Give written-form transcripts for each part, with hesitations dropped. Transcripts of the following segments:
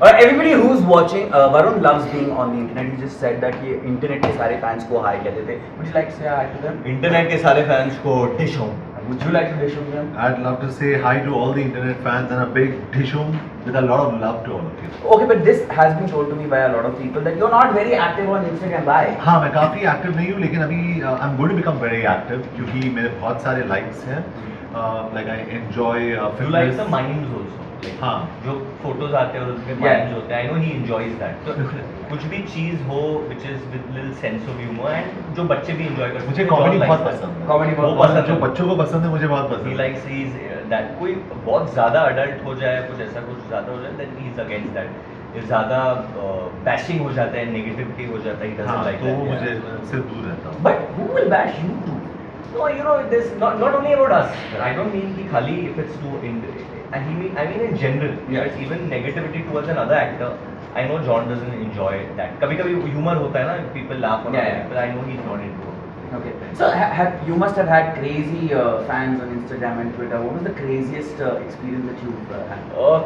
Everybody who's watching, Varun loves being on the internet. He just said that he internet के सारे fans को hi कहते थे. Would you like to say hi to them? Internet के सारे fans को dish home. Would you like to dish with them? I'd love to say hi to all the internet fans and a big dishum with a lot of love to all of you. Okay, but this has been told to me by a lot of people that you're not very active on Instagram. Why? हाँ मैं काफ़ी active नहीं हूँ लेकिन अभी I'm going to become very active क्योंकि मेरे बहुत सारे likes हैं. Like I enjoy You fitness. like the memes also. Like, हाँ. जो फोटोज आते हैं और उसमें Yeah. memes होते हैं. I know he enjoys that. तो कुछ भी चीज हो which is with little sense of humor and जो बच्चे भी enjoy करते हैं. मुझे John कॉमेडी likes बहुत that. पसंद है. Comedy वो बहुत पसंद पसंद जो है. बच्चों को पसंद है मुझे बहुत He पसंद है. likes that कोई बहुत ज़्यादा अडल्ट हो जाए कुछ ऐसा कुछ ज़्यादा हो जाए then he is against that. ज़्यादा bashing हो जाता है negativity हो जाता है he doesn't हाँ like तो that. वो Yeah. मुझे उससे दूर रहता हूँ. But who will bash you too? No, you know, this not only about us. I don't mean कि खाली if it's too I mean in general. Yeah. There's even negativity towards another actor. I know John doesn't enjoy that. कभी-कभी humor होता है ना, people laugh on Yeah, it, yeah. but I know he's not into it. Okay. So you must have had crazy fans on Instagram and Twitter. What was the craziest experience that you've had?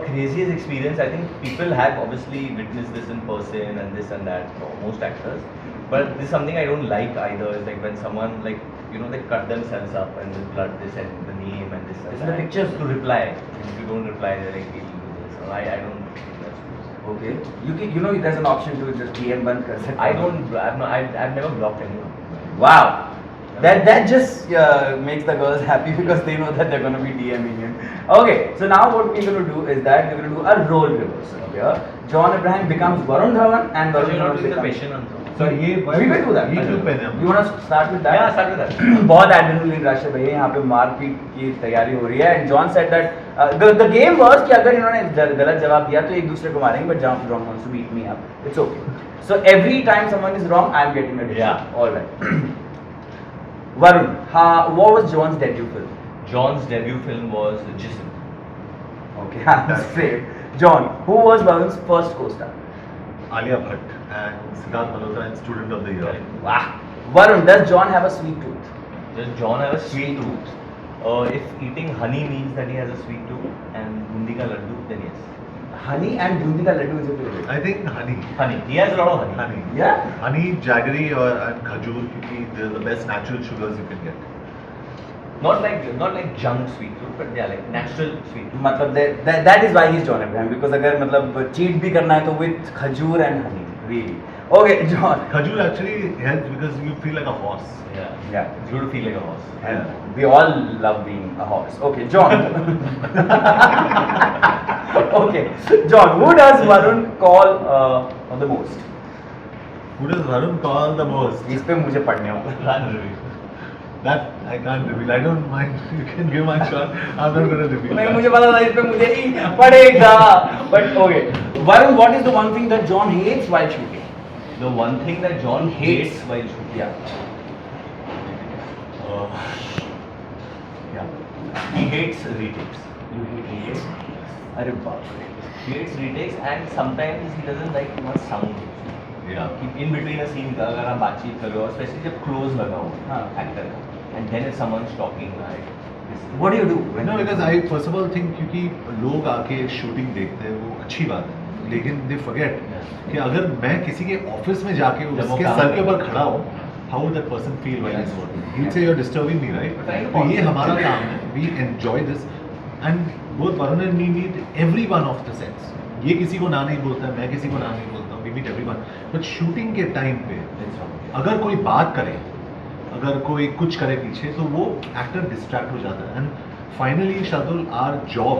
Craziest experience. I think people have obviously witnessed this in person and this and that. Most actors, but this is something I don't like either. Is like when someone like they cut themselves up and they flood this and the name and this and Is that. the pictures to reply. If you don't reply, they're like we'll do this. So I don't think that's good. Okay. You know there's an option to just DM बंद कर सकते I हो. don't. I've never blocked anyone. Wow. That just makes the girls happy because they know that they're going to be DMing him. Okay, so now what we're going to do is that we're going to do a role reversal here. John Abraham becomes Varun Dhawan and But Varun you're not Dhawan doing the becomes... patient answer. Sorry, ये we will do that. ये क्यों पहने हम? You want to start with that? Yeah, start with that. बहुत adrenaline rush है भैया, यहाँ पे मारपीट की तैयारी हो रही है. And John said that the game was कि अगर इन्होंने गलत जवाब दिया तो एक दूसरे को मारेंगे, but John wants to beat me up. It's okay. So every time someone is wrong, I'm getting a dish. Yeah. All right. Varun, what was John's debut film? John's debut film was Jism. Okay, I'm straight. John, who was Varun's first co-star? Alia Bhatt and Siddharth Malhotra and Student of the Year. Wow. Varun, does John have a sweet tooth? Does John have a sweet tooth? If eating honey means that he has a sweet tooth and bundi ka laddu, then yes. Honey and bundi ka laddu is your favorite. I think honey. Honey. He has a lot of honey. Honey. Yeah? Honey, jaggery and khajur क्योंकि they're the best natural sugars you can get. Not like junk sweet tooth, but yeah, like natural sweet tooth. मतलब that is why he's John Abraham, because अगर मतलब cheat भी करना है तो with खजूर and honey, really. Okay, John. Khajur actually helps because you feel like a horse. Yeah. Yeah. It's good to feel like a horse. And we all love being a horse. Okay, John. Okay, John. Who does Varun call the most? Who does Varun call the most? इस पे मुझे पढ़ने होगा. Run review. That I can't reveal. I don't mind. You can give my shot. I'm not going to reveal. नहीं that. मुझे पता था इस पे मुझे ही पड़ेगा. But okay, Varun, what is the one thing that John hates while shooting? The one thing that John hates while shooting. Yeah. Yeah. He hates retakes. You hate retakes? अरे बाप रे. He hates retakes and sometimes he doesn't like too much sound. Yeah. In between a scene का अगर आप बातचीत कर रहे हो, especially जब close लगा हो हाँ. actor का, and then if someone's talking like this. What do you do? No, because I first of all think क्योंकि लोग आके शूटिंग देखते हैं वो अच्छी बात है लेकिन they forget कि अगर मैं किसी के ऑफिस में जाके जब वो उसके काम सर के कर ऊपर खड़ा हूँ how would that person feel while he's working? He'll Yeah. say you're disturbing me, right? But I know तो ये concept. हमारा काम है. We enjoy this and both Varun and me meet everyone of the sets. ये किसी को ना नहीं बोलता है, मैं किसी को ना नहीं बोलता हूँ. We meet everyone. But shooting के टाइम पे That's wrong. अगर कोई बात करे अगर कोई कुछ करे पीछे तो वो एक्टर डिस्ट्रैक्ट हो जाता है and finally Shardul our job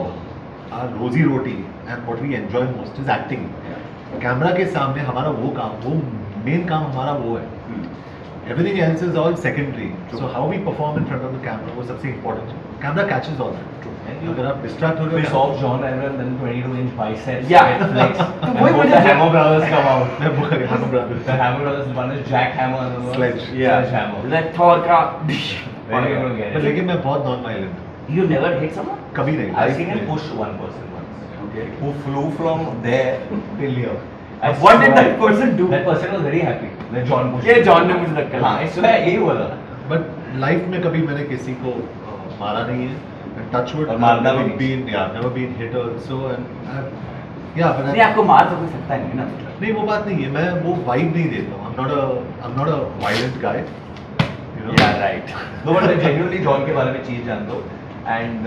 our रोजी रोटी and what we enjoy most is acting. Camera के सामने हमारा वो काम वो मेन काम हमारा वो है. Everything else is all secondary. So how we perform in front of the camera वो सबसे इंपॉर्टेंट है. Camera catches all that. And you अगर आप डिस्ट्रैक्ट हो रहे piss हो off John Abraham, then 22-inch biceps. Yeah. get flex. तो And वही both मुझे the Hammer brothers come out. मैं बोल रहा हूँ brother. The Hammer brothers, one is Jack Hammer, and the other Sledge. is Yeah. Sledgehammer. Like Thor का. Where are you gonna get But it? लेकिन मैं बहुत नॉन वायलेंट हूँ. You never hate someone? कभी नहीं. I've Life seen him में. push one person once. Okay. Who flew from there till here. I What did swear, that person do? That person was very happy. That John pushed. ये him. John ने मुझे धक्का हाँ, दिया. इसलिए यही हुआ था. बट लाइफ में कभी मैंने किसी को मारा नहीं है. टचवुड और मारना भी नहीं. never been hit also and Yeah, but नहीं आपको मार तो कोई सकता नहीं है ना नहीं वो बात नहीं है, मैं वो वाइब नहीं देता हूँ. I'm not a violent guy. You know? Yeah, right. No, but मैं genuinely जॉन के बारे में चीज़ जानता हूँ. And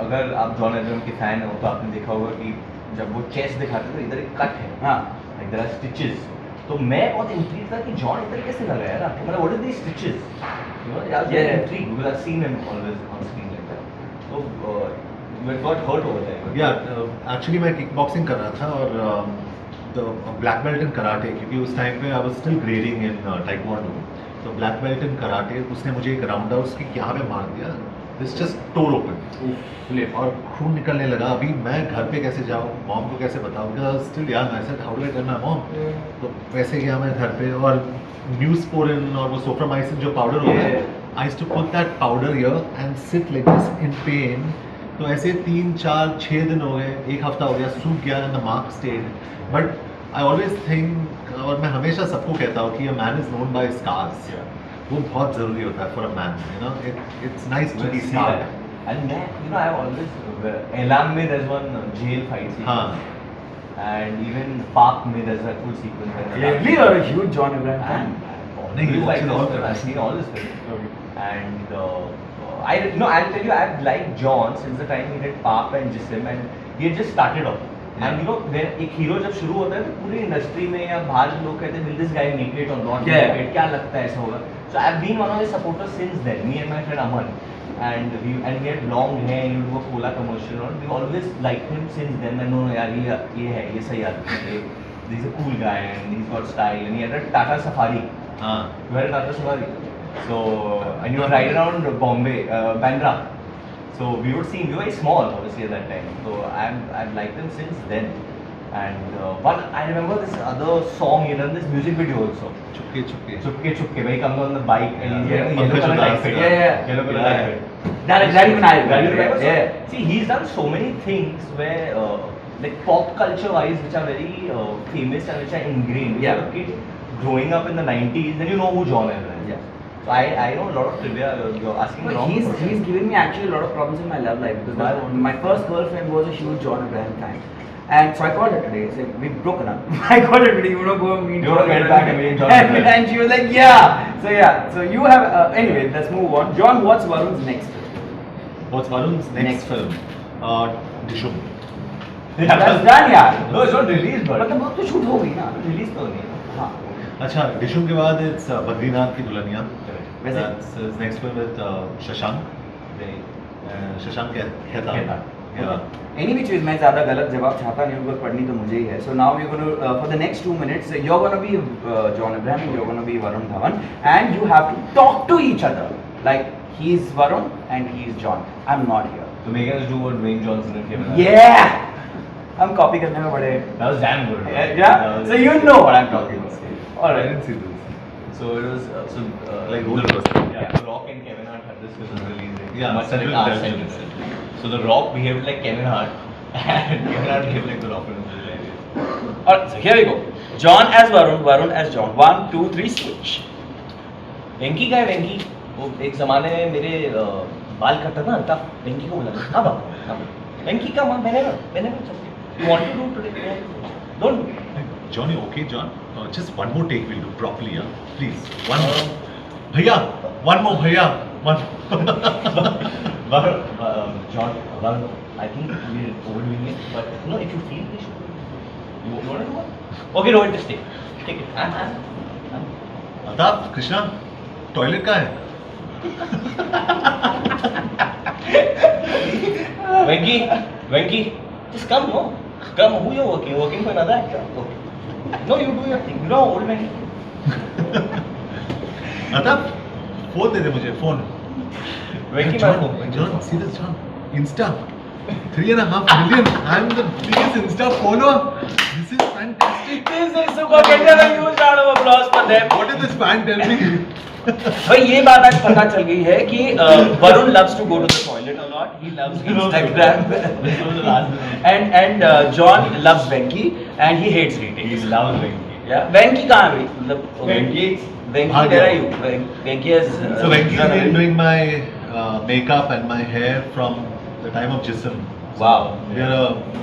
अगर आप जॉन एब्राहम के फैन हो तो आपने देखा होगा कि जब वो चेस्ट दिखाते तो इधर एक कट है. हाँ Like there are stitches. तो मैं बहुत इंट्रीग था कि जॉन इधर कैसे लगा यार आपको, मतलब what are these stitches? You know, I was very intrigued because I've seen him always on screen like that. So it got hurt over there. Yeah, actually मैं किक बॉक्सिंग कर रहा था और ब्लैक बेल्ट इन कराटे, क्योंकि उस time पे I was still grading in taekwondo. तो black belt in karate, उसने मुझे एक राउंड आउट की यहाँ पे मार दिया. दिस जस्ट टोर ओपन और खून निकलने लगा. अभी मैं घर पे कैसे जाऊँ, मॉम को कैसे बताऊँ, because still young. I said how do I tell my mom. तो वैसे गया मैं घर पे और न्यूज़पोरिन और वो सोफ्रामाइसिन जो पाउडर होता है, I used to put that powder here and sit like this in pain. तो ऐसे 3, 4, 6 दिन हो गए, एक हफ्ता हो गया, सूख गया and the mark stayed. But I always think, और मैं हमेशा सबको कहता हूँ कि a man is known by scars. वो बहुत ज़रूरी होता है for a man. You know, it's nice to be scarred. And you know, I always Elam में there's one jail fight scene. हाँ. And even Park में there's a cool sequence. Clearly you're a huge John Abraham fan. And नहीं, like all this, I've films. seen all his films. And I'll tell you, I've liked John since the time he did Park and Jism, and he had just started off. And you know, when एक hero जब शुरू होता है तो पूरी industry में या बाहर लोग कहते हैं will this guy make it or not make it, क्या लगता है ऐसा होगा. So I've been one of his supporters since then, me and my friend Aman. And he had long hair, he would do a cola commercial and we always liked him since then. And no यार ये है, ये सही आदमी है, he's a cool guy and he's got style and he had a Tata Safari. हाँ. You had a Tata Safari. So and you would ride around Bombay, Bandra. So we were very small obviously at that time. So I've liked him since then. And but I remember this other song, he done this music video also. Chupke Chupke. Chupke Chupke, where he comes on the bike and he's Yeah, wearing a yellow color Pankaj outfit. Udhas. Yellow color outfit. That even I Yeah. yeah. See, he's done so many things where, like pop culture wise, which are very famous and which are ingrained. Yeah. If you're a kid growing up in the 90s, then you know who John is. Yeah. So I know a lot of trivia. You're asking the But wrong he's person. given me actually a lot of problems in my love life because Why? my first girlfriend was a huge John Abraham fan. And so I called her today. Said we've broken up. I called her today. You want to go and meet? You wanna John get Abraham?" back and meet John Abraham. And she was like, yeah. So yeah. So you have. Anyway, let's move on. John, what's Varun's next? What's Varun's next Next. film? Dishum. That's done, yeah. No, it's not released, but मतलब वो तो shoot हो गई ना. released तो नहीं है. हाँ. अच्छा, डिशुम के बाद इट्स बद्रीनाथ की दुल्हनिया. वैसे- That's his next film with Shashank. Shashank खेता. Yeah. Any which ways मैं ज़्यादा गलत जवाब चाहता नहीं हूँ because पढ़नी तो मुझे ही है. So now we're going to for the next 2 minutes you're going to be John Abraham and you're going to be Varun Dhawan and you have to talk to each other like he's Varun and he's John. I'm not here. So Megan's do what Dwayne Johnson and Kevin Hart. Yeah. हम copy करने में बड़े. That was damn good. Yeah. That was- So you know what I'm talking about. I didn't see this. So it was Like The- roller coaster. Yeah, The Rock and Kevin Hart had this film releasing. Yeah, much Central like our Intelligence. Central. So The Rock behaved like Kevin Hart, and Kevin Hart behaved like The Rock. And it was hilarious. Alright, so here we go. John as Varun, Varun as John. 1, 2, 3, switch. वेंकी का है वेंकी. वो एक जमाने में मेरे बाल कटता था तब वेंकी को बोला अब वेंकी का मां मैंने you want to do today? Don't do. Johnny, okay, John? Just one more take we'll do properly, yeah? Please, one more. Bhaiya, one more, bhaiya. One. John, I think we're overdoing it, but you know, if you feel we should, you want to do one? Okay, no, just take it. I'm अताप, Krishna, toilet का है? Venki, just come, no? Come, who you're working? You're working for another actor? Okay. No, you do your thing. You know, old Venki. अताप, phone दे दे मुझे, phone. Venki, John, see this, John? Insta. 3.5 million. I'm the biggest Insta follower. This is fantastic. This is super. Get a huge round of applause for them. What is this fan tell me? भाई ये बात आज पता चल गई है कि Varun loves to go to the toilet a lot. He loves Instagram. and John loves Venki and he hates He retakes. loves Venki. Yeah. Venki कहाँ है भाई? मतलब Venki. Venki where are you? Venki has. So Venki's been doing my makeup and my hair from the time of Jism. Wow.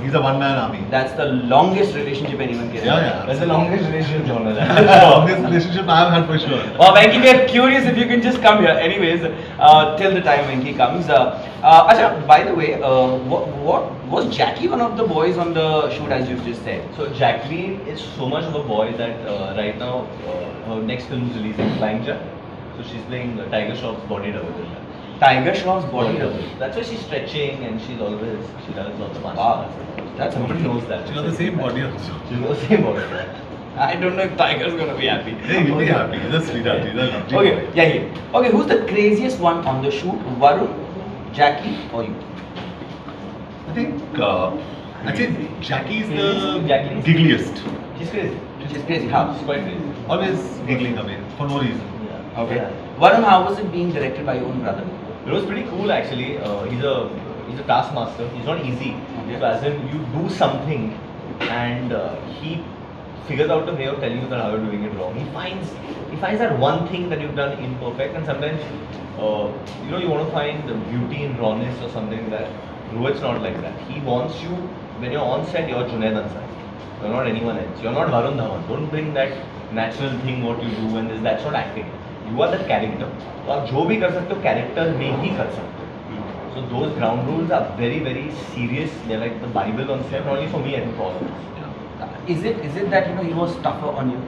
He's a one-man army. That's the longest relationship anyone can Yeah, have. yeah. That's the longest relationship genre. That's the longest relationship I've had for sure. Well, Venki, we are curious if you can just come here. Anyways, till the time Venki comes. Acha, by the way, what was Jackie one of the boys on the shoot as you just said? So Jacqueline is so much of a boy that right now her next film is releasing, Flying Jack. So she's playing Tiger Shroff's body double. Tiger Shroff's body double. That's why she's stretching and she does lots of martial Wow. arts. That's Nobody amazing. knows that. She's got the same body also. She's got the same body. I don't know if Tiger's gonna be happy. Hey, he'll be happy. He's a sweetheart. He's a lovely Okay, boy. yeah, here. Okay, who's the craziest one on the shoot? Varun, Jackie, or you? I think I'd say Jackie's the Jackie. giggliest. She's crazy. She's crazy. How? She's quite crazy. Always giggling away for no reason. Yeah. Okay. Yeah. Varun, how was it being directed by your own brother? It was pretty cool actually. He's a taskmaster. He's not easy. Okay. So as in you do something and he figures out a way of telling you that how you're doing it wrong. He finds that one thing that you've done imperfect, and sometimes you want to find the beauty in rawness or something that Rohit's not like that. He wants you when you're on set, you're Junaid Ansari. You're not anyone else. You're not Varun Dhawan. Don't bring that natural thing what you do and this. That's not acting. You are that character. तो आप जो भी कर सकते हो character में ही कर सकते हो. So those ground rules are very very serious. They're like the Bible on set. Not only for me, I think for all of us. Is it that he was tougher on you?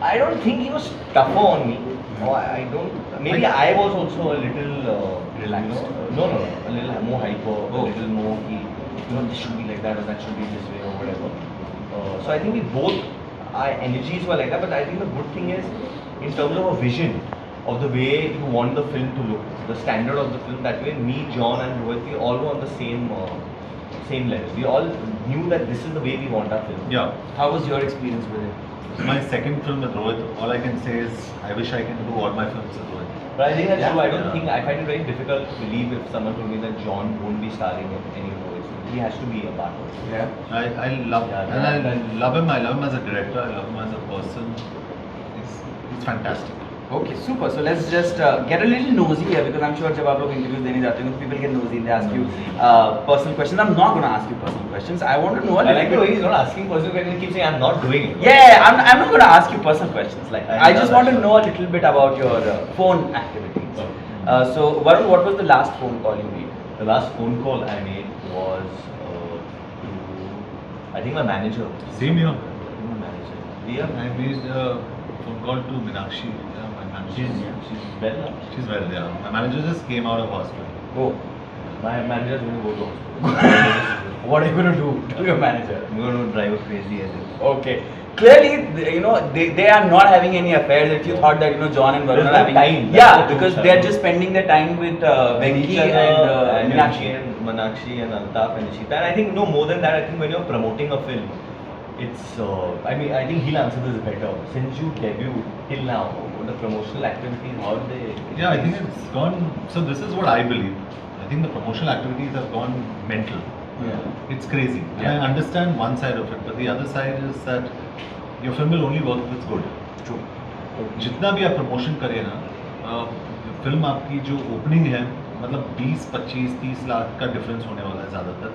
I don't think he was tougher on me. Or I don't. Maybe I was also a little Relaxed. No, a little more hyper, a Oh. little more. This should be like that, or that should be this way, or whatever. So I think we both, our energies were like that. But I think the good thing is, in terms of a vision of the way you want the film to look, the standard of the film. That way, me, John, and Rohit, we all were on the same level. We all knew that this is the way we want our film. Yeah. How was your experience with it? My second film with Rohit, all I can say is I wish I can do all my films with Rohit. But I think that's Yeah. true. I don't Yeah. think I find it very difficult to believe if someone told me that John won't be starring in any of Rohit's films. He has to be a part of it. Yeah. I love Yeah, and yeah. I love him. I love him as a director. I love him as a person. It's fantastic. Okay, super. So let's just get a little nosy here because I'm sure जब आप लोग interviews देने जाते हो, people get nosy and they ask you personal questions. I'm not gonna ask you personal questions. I want to know a I little like the bit. way he's not asking personal questions. He keeps saying, I'm not doing it. Yeah, I'm not gonna ask you personal questions. Like I I know just that, want to sure. know a little bit about your phone activities. So Varun, what was the last phone call you made? The last phone call I made was to, I think my manager. Same here. My manager. Leah. I made a phone call to Meenakshi, my manager. She's well now. She's well, yeah. My manager just came out of hospital. Oh, My manager is going to go to hospital. what are you gonna do to your manager? I'm going to drive her crazy as it. Okay. Clearly, they are not having any affairs. If you thought that John and Varun There's are no having time. yeah, That's the because truth, they're sir. just spending their time with Venki Each other, and Meenakshi Meenakshi. and Manakshi and Altaf and Nishita. And I think no more than that. I think when you're promoting a film, it's. I think he'll answer this better. Since you debuted till now, the promotional activities, how did they? Yeah, I think it's gone. So this is what I believe. I think the promotional activities have gone mental. Yeah. It's crazy. And Yeah. I understand one side of it, but the other side is that your film will only work if it's good. True. जितना भी आप promotion करें ना, film आपकी जो opening है मतलब 20, 25, 30 लाख का डिफरेंस होने वाला है ज़्यादातर.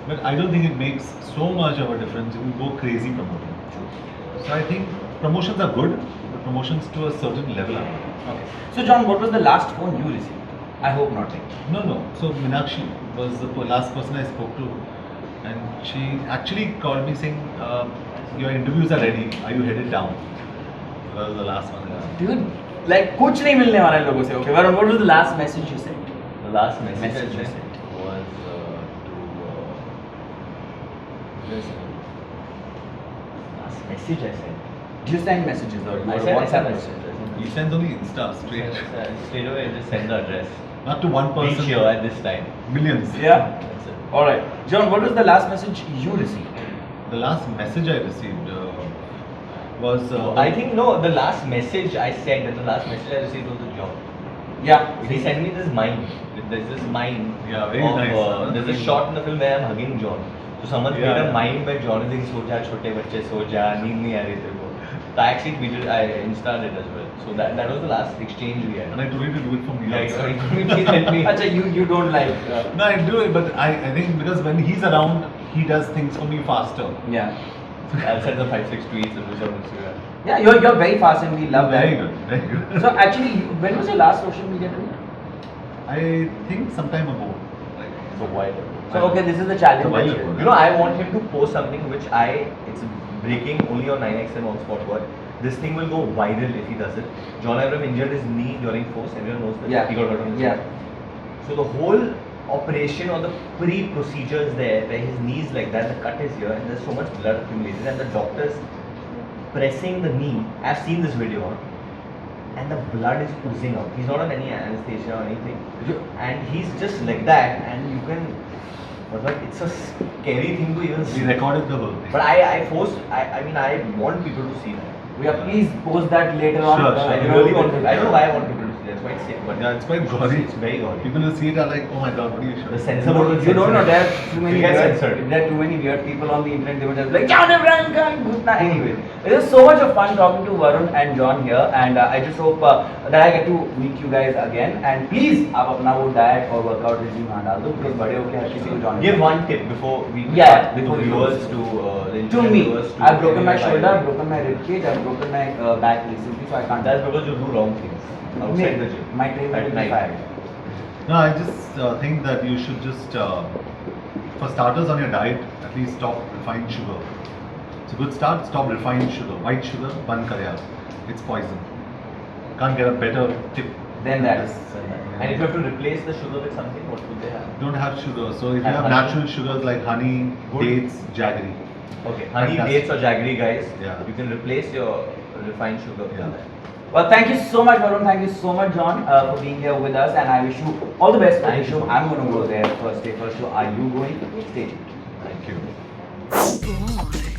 But I don't think it makes so much of a difference if you go crazy promoting. So I think promotions are good, but promotions to a certain level are good. Okay. So John, what was the last phone you received? I hope not. No. So Meenakshi was the last person I spoke to, and she actually called me saying, "Your interviews are ready. Are you headed down?" So that was the last one. Dude, like कुछ नहीं मिलने वाला है लोगों से. Okay, Varun, what was the last message you sent? The last message I Message you sent was last message I sent. Do you send messages or you I or sent WhatsApp message. messages? He sends only Insta straight, Straight away, I just send the address. not to one Reach person. here at this time. Millions. Yeah. That's it. All right, John, what was the last message you received? The last message I received was. I think no. The last message I sent and the last message I received was the John. Yeah. He sent me this mime. There's this mime. Yeah, very of, nice. There's a shot in the film where I'm hugging John. So someone Yeah, made a yeah. mime where John is saying, "सो जा छोटे बच्चे सो जा, नींद नहीं आ रही तेरे को." So I actually tweeted, I installed it as well. So that was the last exchange we had. And I told you to do it from the Yeah, outside. please help me. Acha, you don't like. No, I do it, but I think because when he's around, he does things for me faster. Yeah. I'll send the 5-6 tweets and do some Instagram. Yeah, you're very fast and we love that. Very good, very good. So actually, when was your last social media tweet? I think some time ago. Like, So why? So okay, this is the challenge. A while that you- ago. You know, I want him to post something which it's breaking only on 9XM on Spotwork. This thing will go viral if he does it. John Abraham injured his knee during force. Everyone knows that. Yeah. He got hurt on his Yeah. knee. So the whole operation or the pre-procedures there, where his knee is like that, the cut is here, and there's so much blood accumulated, and the doctors pressing the knee. I've seen this video, and the blood is oozing out. He's not on any anesthesia or anything, and he's just like that, and you can. But it's a scary thing to even we see. recorded the whole thing. But I want people to see that. We are please post that later on. Sure, sure. I really want to. I don't know why I want people to see that. It's quite sick, but Yeah, it's quite gory. It's very gory. People who see it are like, oh my god, what are you showing? The censor board will You don't know censor there it. are too many It gets weird, censored. there are too many weird people on the internet. They were just like John Abraham can't do that. Anyway, it was so much of fun talking to Varun and John here, and I just hope that I get to meet you guys again. And please, आप अपना वो diet और workout regime वहाँ डाल दो because बड़े होके हर किसी को John Give one tip before we Yeah, start with before the we viewers go. the To me, viewers to I've broken my everyone shoulder, by I've broken my rib cage, I've broken my back recently, so I can't. That's because you do wrong things outside the gym. My trainer At will be night. fired. No, I just think that you should just, for starters on your diet, at least stop refined sugar. It's a good start. Stop refined sugar. White sugar, ban karya. It's poison. Can't get a better tip. Then that. this. And if you have to replace the sugar with something, what would they have? Don't have sugar. So if you Have have honey. natural sugars like honey, Good. dates, jaggery. Okay, honey, Fantastic. dates or jaggery, guys. Yeah. You can replace your refined sugar Yeah. with that. Well, thank you so much, Varun. Thank you so much, John, for being here with us. And I wish you all the best for the Thank show. you. I'm going to go there first day, first show. Are you going? Stay tuned. Thank you. Boy.